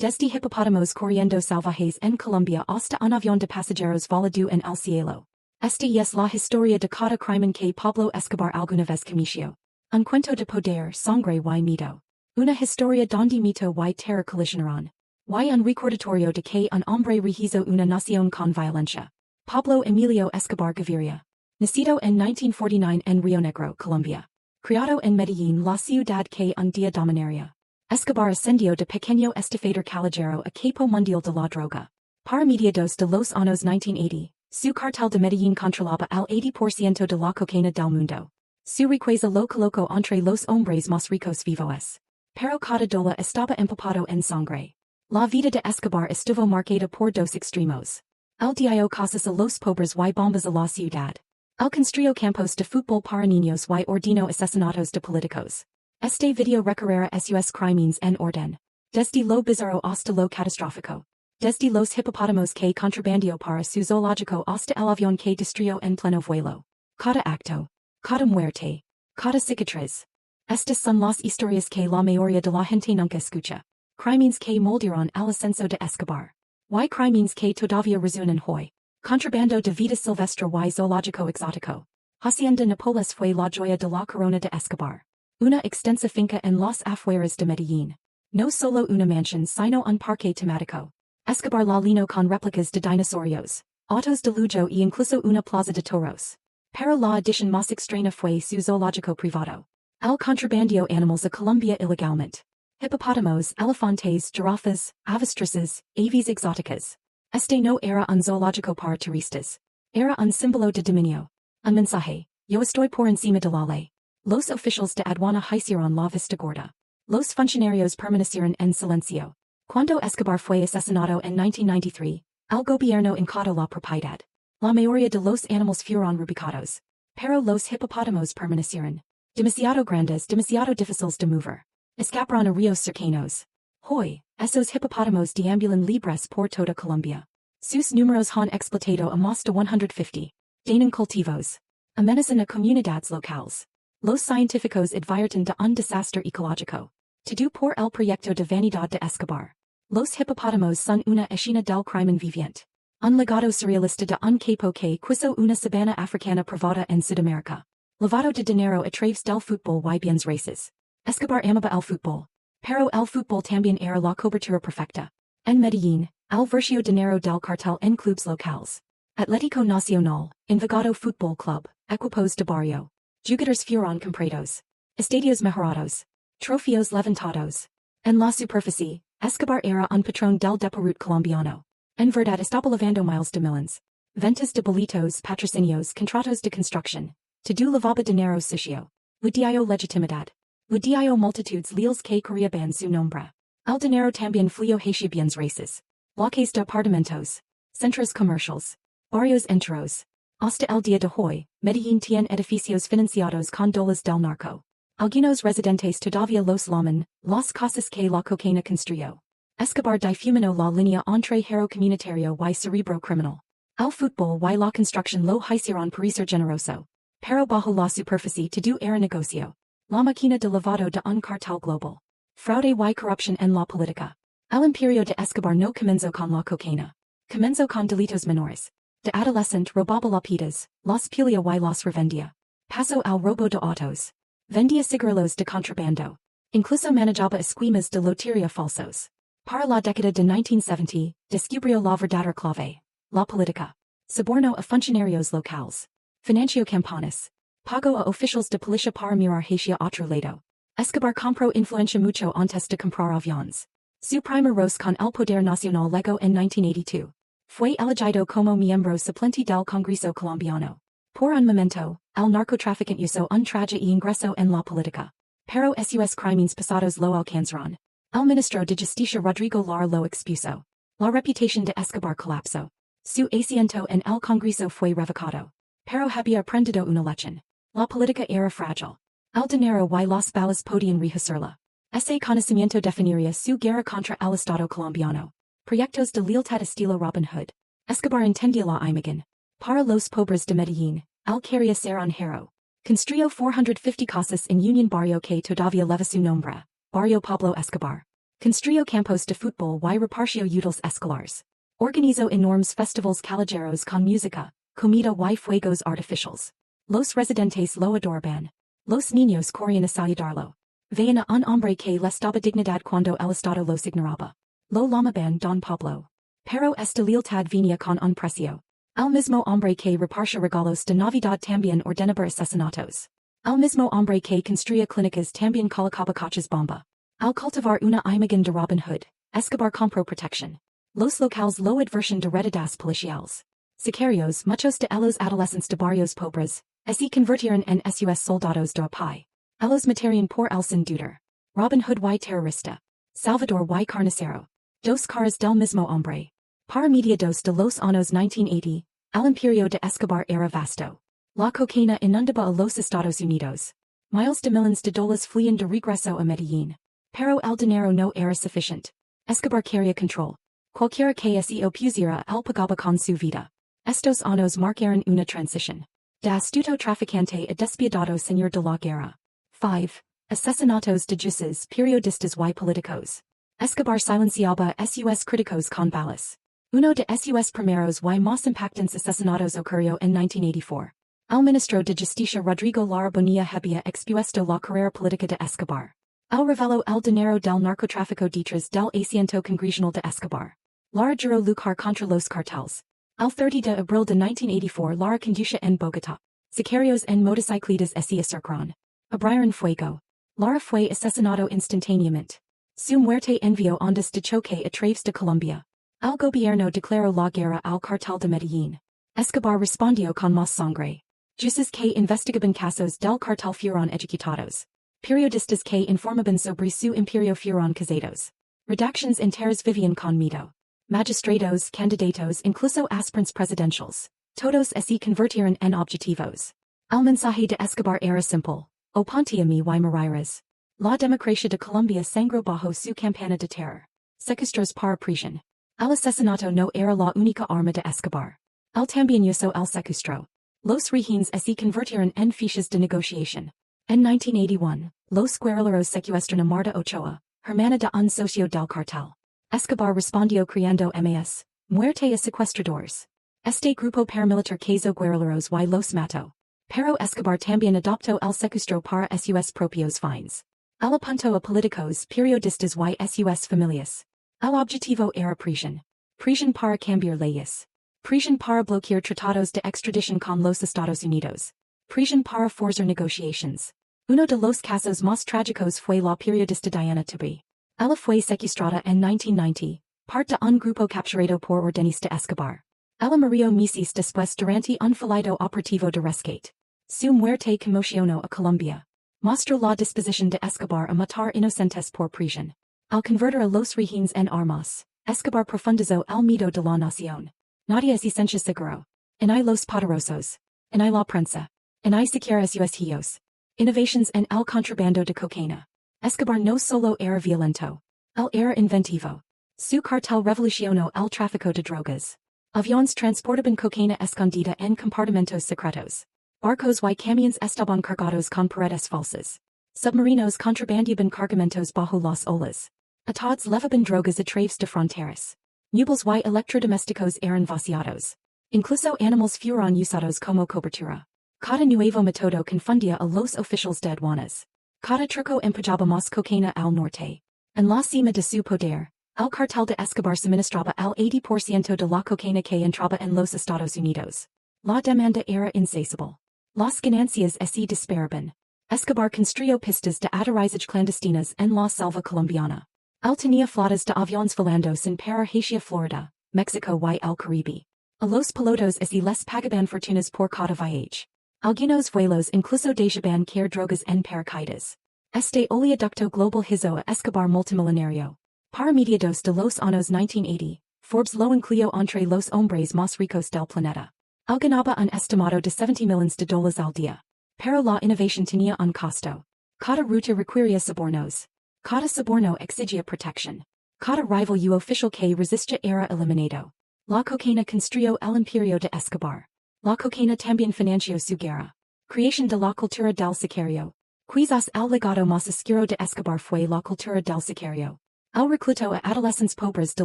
Desde hipopótamos corriendo salvajes en Colombia hasta un avión de pasajeros volado en el cielo. Esta es la historia de cada crimen que Pablo Escobar alguna vez cometió. Un cuento de poder, sangre y miedo. Una historia donde mito y terror colisionaron. Y un recordatorio de que un hombre rehizo una nación con violencia. Pablo Emilio Escobar Gaviria. Nacido en 1949 en Río Negro, Colombia. Criado en Medellín, la ciudad que un día dominaría. Escobar ascendió de pequeño estafador callejero a capo mundial de la droga. Para mediados de los años 1980, su cartel de Medellín controlaba el 80% de la cocaína del mundo. Su riqueza lo colocó entre los hombres más ricos vivos. Pero cada dólar estaba empapado en sangre. La vida de Escobar estuvo marcada por dos extremos. El dio casas a los pobres y bombas a la ciudad. El construyó campos de fútbol para niños y ordenó asesinatos de políticos. Este video recorrerá sus crímenes en orden. Desde lo bizarro hasta lo catastrófico. Desde los hipopótamos que contrabandió para su zoológico hasta el avión que destruyó en pleno vuelo. Cada acto. Cada muerte. Cada cicatriz. Estas son las historias que la mayoría de la gente nunca escucha. Crímenes que moldearon el ascenso de Escobar. Y crímenes que todavía resuenan hoy. Contrabando de vida silvestre y zoológico exótico. Hacienda Nápoles fue la joya de la corona de Escobar. Una extensa finca en las afueras de Medellín. No solo una mansión sino un parque temático. Escobar la llenó con réplicas de dinosaurios, autos de lujo y incluso una plaza de toros. Pero la adición más extraña fue su zoológico privado. El contrabandió animals a Colombia ilegalmente. Hipopótamos, elefantes, jirafas, avestruces, aves exóticas. Este no era un zoológico para turistas. Era un símbolo de dominio. Un mensaje, yo estoy por encima de la ley. Los oficiales de aduana hicieron la vista gorda. Los funcionarios permanecieron en silencio. Cuando Escobar fue asesinado en 1993, el gobierno incauto la propiedad. La mayoría de los animales fueron reubicados. Pero los hipopótamos permanecieron. Demasiado grandes, demasiado difíciles de mover. Escaparon a ríos cercanos. Hoy, esos hipopótamos deambulan libres por toda Colombia. Sus números han explotado a más de 150. Tienen cultivos. Amenazan a comunidades locales. Los científicos advierten de un desastre ecológico. Todo por el proyecto de vanidad de Escobar. Los hipopótamos son una escena del crimen viviente. Un legado surrealista de un capo que quiso una sabana africana privada en Sudamérica. Lavado de dinero a través del fútbol y bienes raíces. Escobar amaba el fútbol. Pero el fútbol también era la cobertura perfecta. En Medellín, el vertió dinero del cartel en clubes locales. Atlético Nacional, Envigado Fútbol Club, Equipos de Barrio. Jugadores fueron comprados. Estadios mejorados. Trofeos levantados. En la superficie, Escobar era un patrón del deporte colombiano. En verdad estaba lavando miles de millones. Ventas de boletos, patrocinios, contratos de construcción. Todo lavaba dinero sucio. Le dio legitimidad. Le dio multitudes leales que corrían su nombre. El dinero también fluyó hacia bienes raíces. Bloques de apartamentos. Centros comerciales. Barrios enteros. Hasta el día de hoy, Medellín tiene edificios financiados con dólares del narco. Algunos residentes todavía los llaman, las casas que la cocaína construyó. Escobar difuminó la línea entre hero comunitario y cerebro criminal. El fútbol y la construcción lo hicieron parecer generoso. Pero bajo la superficie todo era negocio. La máquina de lavado de un cartel global. Fraude y corrupción en la política. El imperio de Escobar no comenzó con la cocaína. Comenzó con delitos menores. De adolescente robaba lápidas, las pulía y las revendía. Pasó al robo de autos. Vendía cigarrillos de contrabando. Incluso manejaba esquemas de lotería falsos. Para la década de 1970, descubrió la verdadera clave. La política. Sobornó a funcionarios locales. Financió campanas. Pagó a oficiales de policía para mirar hacia otro lado. Escobar compró influencia mucho antes de comprar aviones. Su primer roce con el poder nacional llegó en 1982. Fue elegido como miembro suplente del Congreso colombiano. Por un momento, el narcotraficante usó un traje y ingresó en la política. Pero sus crímenes pasados lo alcanzaron. El ministro de Justicia Rodrigo Lara lo expuso. La reputación de Escobar colapsó. Su asiento en el Congreso fue revocado. Pero había aprendido una lección. La política era frágil. El dinero y las balas podían rehacerla. Ese conocimiento definiría su guerra contra el Estado colombiano. Proyectos de lealtad estilo Robin Hood. Escobar entendía la imagen. Para los pobres de Medellín, él quería ser un hero. Construyó 450 casas en Union Barrio que todavía lleva su nombre, Barrio Pablo Escobar. Construyó campos de fútbol y repartió útiles escolares. Organizó enormes festivals callejeros con música, comida y fuegos artificiales. Los residentes lo adoraban. Los niños corrían a saludarlo. Veían a un hombre que les daba dignidad cuando el Estado los ignoraba. Lo llamaban Don Pablo. Pero esta lealtad venía con un precio. El mismo hombre que repartió regalos de Navidad también ordenaba asesinatos. El mismo hombre que construía clínicas también colocaba coches bomba. Al cultivar una imagen de Robin Hood, Escobar compró protección. Los locales lo advertían de redadas policiales. Sicarios, muchos de ellos adolescentes de barrios pobres, se convirtieron en sus soldados de a pie. Ellos matarían por el sin dudar. Robin Hood y terrorista. Salvador y carnicero. Dos caras del mismo hombre. Para mediados de los años 1980, el imperio de Escobar era vasto. La cocaína inundaba a los Estados Unidos. Miles de millones de dólares fluían de regreso a Medellín. Pero el dinero no era suficiente. Escobar quería control. Cualquiera que se opusiera él pagaba con su vida. Estos años marcaron una transición. De astuto traficante a despiadado señor de la guerra. 5. Asesinatos de jueces, periodistas y políticos. Escobar silenciaba sus críticos con balas. Uno de sus primeros y más impactantes asesinatos ocurrió en 1984. El ministro de Justicia Rodrigo Lara Bonilla había expuesto la carrera política de Escobar. El reveló el dinero del narcotráfico detrás del asiento congresional de Escobar. Lara juró luchar contra los cartels. El 30 de abril de 1984 Lara conducía en Bogotá. Sicarios en motocicletas se acercaron. Abrieron fuego. Lara fue asesinado instantáneamente. Su muerte envió ondas de choque a través de Colombia. El gobierno declaró la guerra al cartel de Medellín. Escobar respondió con más sangre. Jueces que investigaban casos del cartel fueron ejecutados. Periodistas que informaban sobre su imperio fueron casados. Redactions enteras vivían con miedo. Magistrados, candidatos, incluso aspirants presidenciales. Todos se convirtieron en objetivos. El mensaje de Escobar era simple. Oponte mi y morirás. La democracia de Colombia sangró bajo su campana de terror. Secuestros para prisión. El asesinato no era la única arma de Escobar. Él también usó el secuestro. Los rehenes se convirtieron en fichas de negociación. En 1981, los guerrilleros secuestran a Marta Ochoa, hermana de un socio del cartel. Escobar respondió creando MAS, muerte a secuestradores. Este grupo paramilitar cazó guerrilleros y los mató. Pero Escobar también adoptó el secuestro para sus propios fines. Él apuntó a políticos, periodistas y sus familias. El objetivo era prisión. Prisión para cambiar leyes. Prisión para bloquear tratados de extradición con los Estados Unidos. Prisión para forzar negociations. Uno de los casos más trágicos fue la periodista Diana Tubí. Ella fue secuestrada en 1990, parte de un grupo capturado por órdenes de Escobar. Ella murió meses después durante un fallido operativo de rescate. Su muerte conmocionó a Colombia. Mostró la disposición de Escobar a matar inocentes por prisión. Al convertir a los rehenes en armas, Escobar profundizó el miedo de la nación. Nadie es esencia seguro. En los poderosos. En la prensa. En siquiera sus hijos. Innovations en el contrabando de cocaína. Escobar no solo era violento. Él era inventivo. Su cartel revolucionó el tráfico de drogas. Aviones transportaban cocaína escondida en compartimentos secretos. Barcos y camiones estaban cargados con paredes falsas. Submarinos contrabandeaban cargamentos bajo las olas. Atados levaban drogas a través de fronteras. Muebles y electrodomésticos eran vaciados. Incluso animales fueron usados como cobertura. Cada nuevo método confundía a los oficiales de aduanas. Cada truco empujaba más cocaína al norte. En la cima de su poder, el cartel de Escobar suministraba el 80% de la cocaína que entraba en los Estados Unidos. La demanda era insaciable. Las ganancias se disparaban. Escobar construyó pistas de aterrizaje clandestinas en la selva colombiana. Él tenía flotas de aviones volando sin parar hacia Florida, México y el Caribe. A los pilotos se les pagaban fortunas por cada viaje. Algunos vuelos incluso dejaban caer drogas en paracaídas. Este oleoducto global hizo a Escobar multimillonario. Para mediados de los años 1980, Forbes lo incluyó entre los hombres más ricos del planeta. Él ganaba un estimado de $70 millones al día. Pero la innovación tenía un costo. Cada ruta requería sobornos. Cada soborno exigía protección. Cada rival u oficial que resistía era eliminado. La cocaína construyó el imperio de Escobar. La cocaína también financió su guerra. Creación de la cultura del sicario. Quizás el legado más oscuro de Escobar fue la cultura del sicario. El recluto a adolescentes pobres de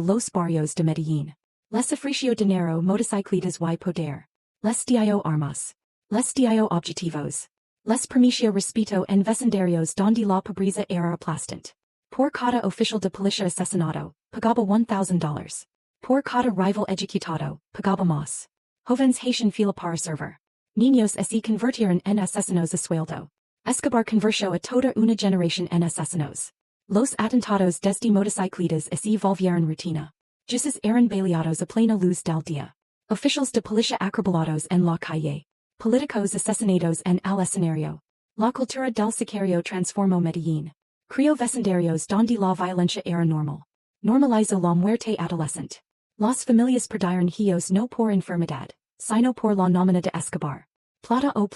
los barrios de Medellín. Les ofreció dinero motocicletas y poder. Les dio armas. Les dio objetivos. Les permitió respeto en vecindarios donde la pobreza era aplastante. Por cada oficial de policía asesinado, pagaba $1,000. Por cada rival ejecutado, pagaba más. Jóvenes Haitian fila para server. Niños se convirtieron en asesinos a sueldo. Escobar convirtió a toda una generación en asesinos. Los atentados desde motocicletas se volvieron rutina. Jueces eran baleados a plena luz del día. Oficials de policía acribalados en la calle. Políticos asesinados en el escenario. La cultura del sicario transformó Medellín. Creó vecindarios donde la violencia era normal. Normalizó la muerte adolescente. Las familias perdieron hijos no por enfermedad, sino por la nómina de Escobar. Plata o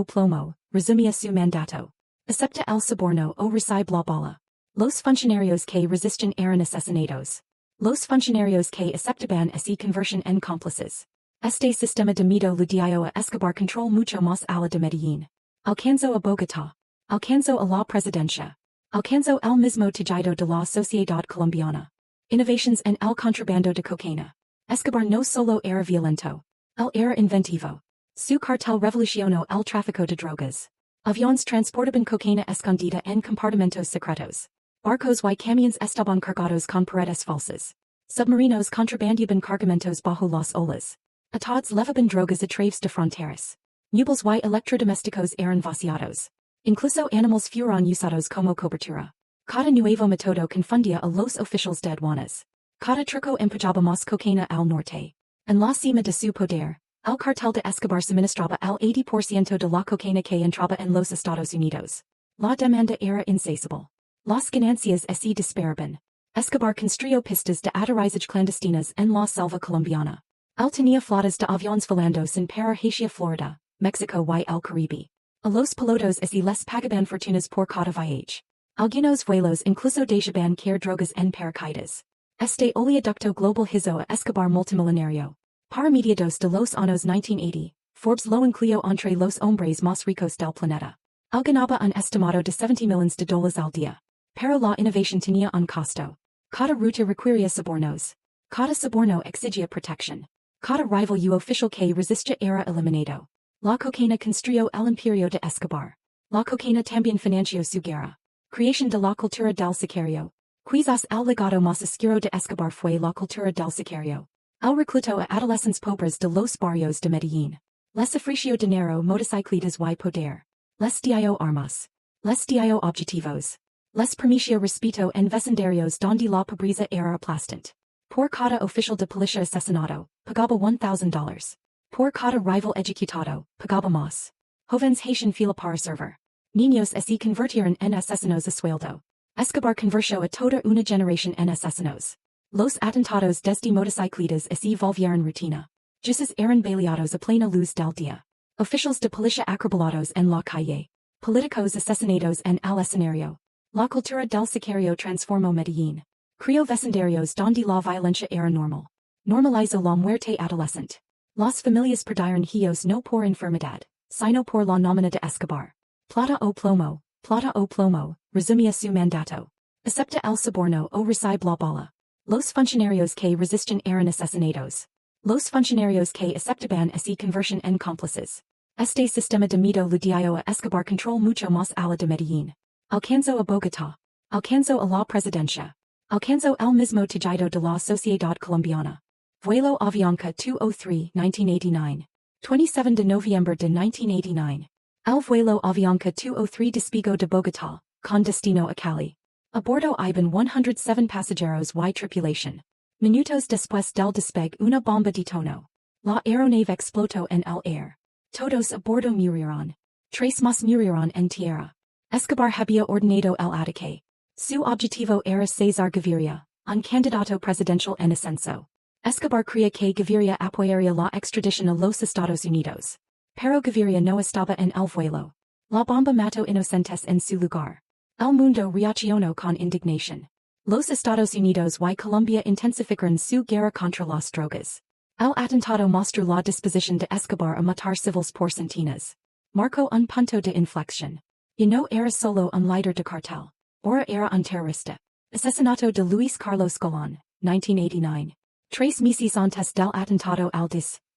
plomo, resumía su mandato. Acepta el soborno o recibe la bala. Los funcionarios que resisten eran asesinados. Los funcionarios que aceptaban se convirtieron en cómplices. Este sistema de miedo le dio a Escobar control mucho más ala de Medellín. Alcanzó a Bogotá. Alcanzó a la presidencia. Alcanzó el mismo tejido de la sociedad colombiana. Innovations en el contrabando de cocaína. Escobar no solo era violento. Él era inventivo. Su cartel revolucionó el tráfico de drogas. Aviones transportaban cocaína escondida en compartimentos secretos. Barcos y camiones estaban cargados con paredes falsas. Submarinos contrabandeaban cargamentos bajo las olas. Atados levaban drogas a través de fronteras. Muebles y electrodomésticos eran vaciados. Incluso animales fueron usados como cobertura. Cada nuevo método confundía a los oficiales de aduanas. Cada truco empujaba más cocaína al norte. En la cima de su poder, el cartel de Escobar suministraba el 80% de la cocaína que entraba en los Estados Unidos. La demanda era insaciable. Las ganancias se disparaban. Escobar construyó pistas de aterrizaje clandestinas en la selva colombiana. Él tenía flotas de aviones volando sin parar hacia Florida, México y el Caribe. A los pilotos se les pagaban fortunas por cada viaje. Algunos vuelos incluso dejaban caer drogas en paracaídas. Este oleoducto global hizo a Escobar multimillonario. Para mediados de los años 1980, Forbes lo incluyó entre los hombres más ricos del planeta. Él ganaba un estimado de $70 millones al día. Pero la innovación tenía un costo. Cada ruta requería sobornos. Cada soborno exigía protección. Cada rival u oficial que resistía era eliminado. La cocaína construyó el imperio de Escobar. La cocaína también financió su guerra. Creación de la cultura del sicario. Quizás el legado más oscuro de Escobar fue la cultura del sicario. El reclutó a adolescentes pobres de los barrios de Medellín. Les ofreció dinero motocicletas y poder. Les dio armas. Les dio objetivos. Les permitió respeto en vecindarios donde la pobreza era aplastante. Por cada oficial de policía asesinado, pagaba $1,000. Por cada rival ejecutado, pagaba más. Jóvenes Haitian fila para server. Niños se convirtieron en asesinos a sueldo. Escobar convirtió a toda una generación en asesinos. Los atentados desde motocicletas se volvieron rutina. Jueces eran baleados a plena luz del día. Oficials de policía acribalados en la calle. Políticos asesinados en el escenario. La cultura del sicario transformó Medellín. Creó vecindarios donde la violencia era normal. Normalizó la muerte adolescente. Las familias perdieron hijos no por enfermedad, sino por la nómina de Escobar. Plata o plomo, resumía su mandato. Acepta el soborno o recibe la bala. Los funcionarios que resisten eran asesinados. Los funcionarios que aceptaban se convirtieron en cómplices. Este sistema de miedo le dio a Escobar control mucho más ala de Medellín. Alcanzó a Bogotá. Alcanzó a la presidencia. Alcanzó el mismo tejido de la sociedad colombiana. Vuelo Avianca 203, 1989. 27 de noviembre de 1989. El vuelo Avianca 203 despegó de Bogotá, con destino a Cali. A bordo iban 107 pasajeros y tripulación. Minutos después del despegue una bomba detonó. La aeronave explotó en el aire. Todos a bordo murieron. 3 más murieron en tierra. Escobar había ordenado el ataque. Su objetivo era César Gaviria, un candidato presidencial en ascenso. Escobar creía que Gaviria apoyaría la extradición a los Estados Unidos. Pero Gaviria no estaba en el vuelo. La bomba mató inocentes en su lugar. El mundo reaccionó con indignación. Los Estados Unidos y Colombia intensificaron su guerra contra las drogas. El atentado mostró la disposición de Escobar a matar civiles por centenas. Marcó un punto de inflexión. Y no era solo un líder de cartel. Ahora era un terrorista. Asesinato de Luis Carlos Galán, 1989. Tres meses antes del atentado al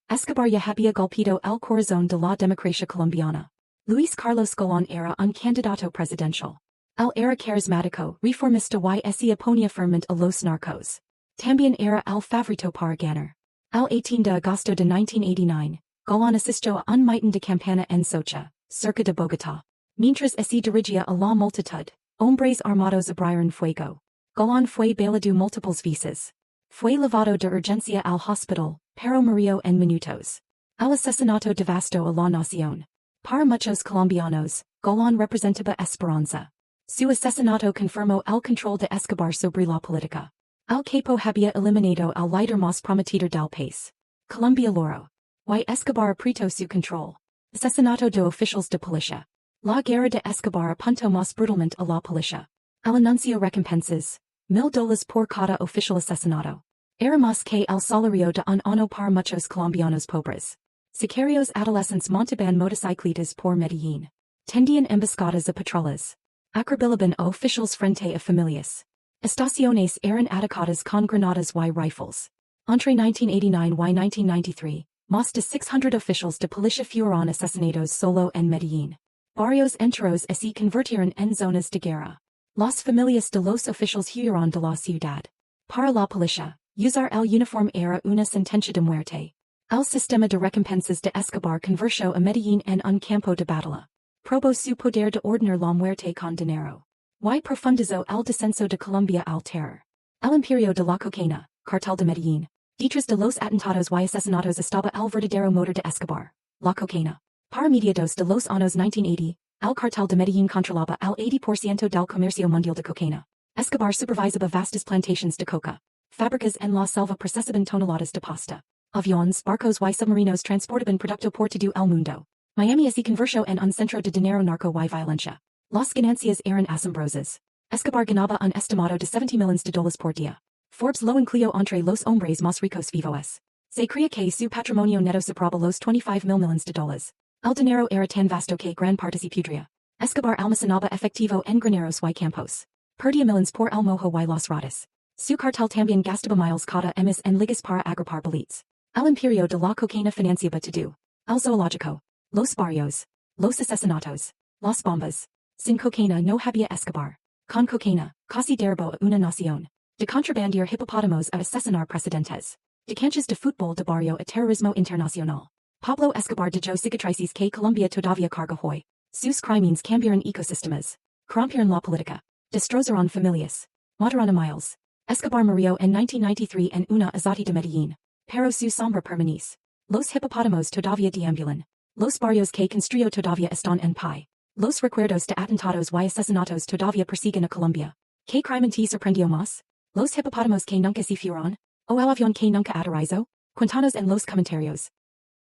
Escobar ya había golpeado el corazón de la democracia colombiana. Luis Carlos Galán era un candidato presidencial. Él era carismático, reformista y se oponía firmemente a los narcos. También era el favorito para ganar. El 18 de agosto de 1989, Galán asistió a un mitin de campana en Socha, cerca de Bogotá. Mientras se dirigía a la multitud, hombres armados abrieron fuego. Galán fue baleado múltiples veces. Fue llevado de urgencia al hospital, pero murió en minutos. El asesinato devastó a la nación. Para muchos colombianos, Galán representaba esperanza. Su asesinato confirmó el control de Escobar sobre la política. El capo había eliminado al líder más prometido del país. Colombia loro. Y Escobar apretó su control. Asesinato de oficiales de policía. La guerra de Escobar apuntó más brutalmente a la policía. El anuncio recompensas. $1000 por cada oficial asesinado. Era más que el salario de un año para muchos colombianos pobres. Sicarios adolescentes montaban motocicletas por Medellín. Tendían emboscadas a patrolas. Acribilaban a oficiales frente a familias. Estaciones eran atacadas con granadas y rifles. Entre 1989 y 1993, más de 600 oficiales de policía fueron asesinados solo en Medellín. Barrios enteros se convirtieron en zonas de guerra. Las familias de los oficiales huyeron de la ciudad. Para la policía, usar el uniforme era una sentencia de muerte. El sistema de recompensas de Escobar convirtió a Medellín en un campo de batalla. Probó su poder de ordenar la muerte con dinero. Y profundizó el descenso de Colombia al terror. El imperio de la cocaína, cartel de Medellín. Detrás de los atentados y asesinatos estaba el verdadero motor de Escobar, la cocaína. Para mediados de los años 1980, el cartel de Medellín controlaba el 80% del comercio mundial de cocaína. Escobar supervisaba vastas plantations de coca. Fábricas en la selva procesaban toneladas de pasta. Aviones, barcos y submarinos transportaban producto por todo el mundo. Miami se convirtió en un centro de dinero narco y violencia. Las ganancias eran asombrosas. Escobar ganaba un estimado de $70 millones por día. Forbes lo incluyó entre los hombres más ricos vivos. Se creía que su patrimonio neto superaba los $25 millones. El dinero era tan vasto que gran parte se pudría. Escobar almacenaba efectivo en graneros y campos. Perdía millones por el mojo y las ratas. Su cartel también gastaba miles cada mes en ligas para agrupar bolitas. El imperio de la cocaína financiaba todo. El zoológico. Los barrios. Los asesinatos. Las bombas. Sin cocaína no había Escobar. Con cocaína, casi derribó a una nación. De contrabandear hipopótamos a asesinar presidentes. De canchas de fútbol de barrio a terrorismo internacional. Pablo Escobar dejó cicatrices que Colombia todavía carga hoy. Sus crímenes cambiaron ecosistemas. Corrompieron la política. Destrozaron familias. Mataron a miles. Escobar murió en 1993 en una azotea de Medellín. Pero su sombra permanece. Los hipopótamos todavía deambulan. Los barrios que construyó todavía están en pie. Los recuerdos de atentados y asesinatos todavía persiguen a Colombia. ¿Qué crimen te sorprendió más? ¿Los hipopótamos que nunca se fueron? ¿O el avión que nunca aterrizó? Cuéntanos en los comentarios.